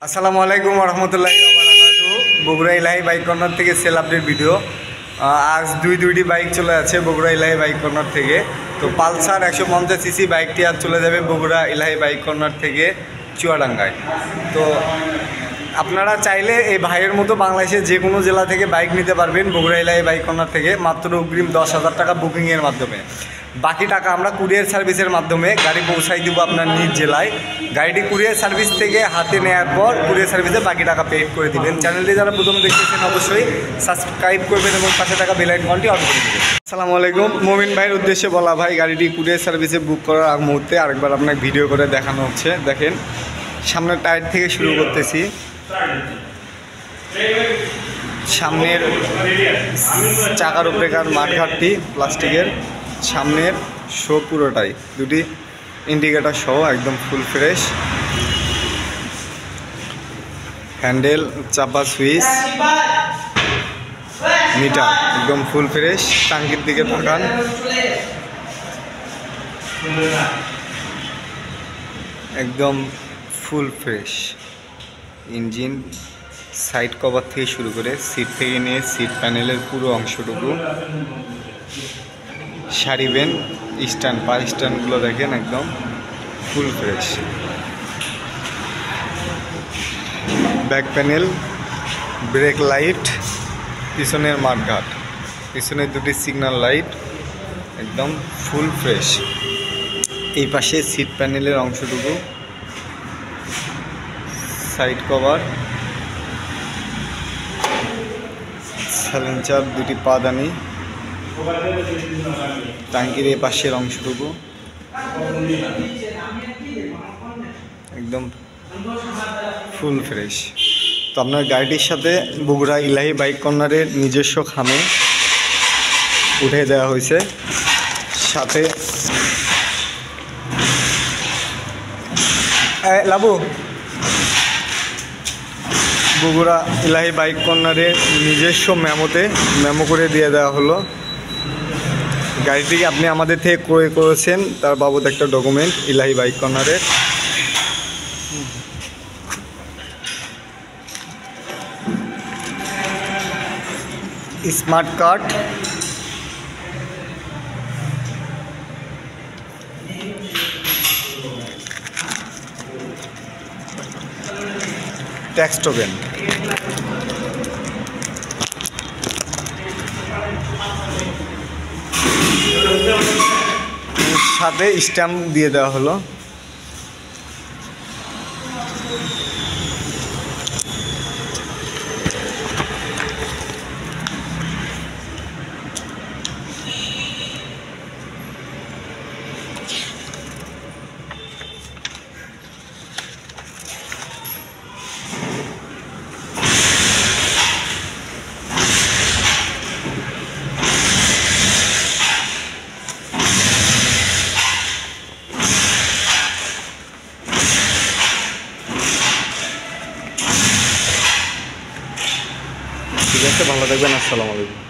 আসসালামু আলাইকুম রহমতুল্লাহি ওয়া বারাকাতুহু। বগুড়া ইলাহি বাইক কর্নার থেকে সেল আপডেট ভিডিও। আজ দুইটি বাইক চলে আছে বগুড়া ইলাহি বাইক কর্নার থেকে। তো পালসার 150 সিসি বাইকটি আজ চলে যাবে বগুড়া ইলাহি বাইক কর্নার থেকে চুয়াডাঙ্গায়। তো আপনারা চাইলে এই ভাইয়ের মতো বাংলাদেশের যে কোনো জেলা থেকে বাইক নিতে পারবেন বগুড়া ইলাহি বাইক কর্নার থেকে, মাত্র অগ্রিম 10,000 টাকা বুকিংয়ের মাধ্যমে। বাকি টাকা আমরা কুরিয়ার সার্ভিসের মাধ্যমে গাড়ি পৌঁছাই দিব আপনার নিজ জেলায়। গাড়িটি কুরিয়ার সার্ভিস থেকে হাতে নেওয়ার পর কুরিয়ার সার্ভিসে বাকি টাকা পেড করে দিবেন। চ্যানেলটি যারা প্রথম দেখতেছেন অবশ্যই সাবস্ক্রাইব করবেন এবং পাশে টাকা বেল আইকনটি অন করে দেবেন। আসসালামু আলাইকুম। মমিন ভাইয়ের উদ্দেশ্যে বলা, ভাই গাড়িটি কুরিয়ার সার্ভিসে বুক করার আগ মুহূর্তে আরেকবার আপনাকে ভিডিও করে দেখানো হচ্ছে। দেখেন, সামনের টায়ার থেকে শুরু করতেছি। সামনের চাকার উপরেকার মাঠঘাটটি প্লাস্টিকের, সামনের শো পুরোটাই, দুটি ইন্ডিকেটার সহ একদম ফুল ফ্রেশ। হ্যান্ডেল, চাপা, সুইচ, মিটার একদম ফুল ফ্রেশ। টাঙ্কির দিকে তাকান, একদম full fresh. Engine, side cover থেকে শুরু করে সিট থেকে নিয়ে সিট প্যানেলের পুরো অংশটুকু, সারিবেন স্ট্যান্ড, পা স্ট্যান্ডগুলো দেখেন একদম full fresh. Back panel, break light, পিছনের মাঠঘাট, পিছনের দুটি সিগন্যাল লাইট একদম ফুল ফ্রেশ। এই পাশে সিট প্যানেলের অংশটুকু, সাইড কভার, সাইলেন্সার, দুটি পাদানি, টাঙ্কির এই পাশের অংশটুকু একদম ফুল ফ্রেশ। তো আপনার গাড়িটির সাথে বগুড়া ইলাহি বাইক কর্নারের নিজস্ব খামে উঠে দেওয়া হয়েছে। সাথে লাবু, বগুড়া ইলাহি বাইক কর্নারের নিজস্ব মেমো করে দিয়ে দেওয়া হলো। গাড়িটি আপনি আমাদের থেকে ক্রয় করেছেন, তার বাবদ একটা ডকুমেন্ট ইলাহি বাইক কর্নারের। স্মার্ট কার্ড, ট্যাক্স টোকেন, সাথে স্ট্যাম্প দিয়ে দেওয়া হলো। ঠিক আছে, ভালো থাকবেন। আসসালামু আলাইকুম।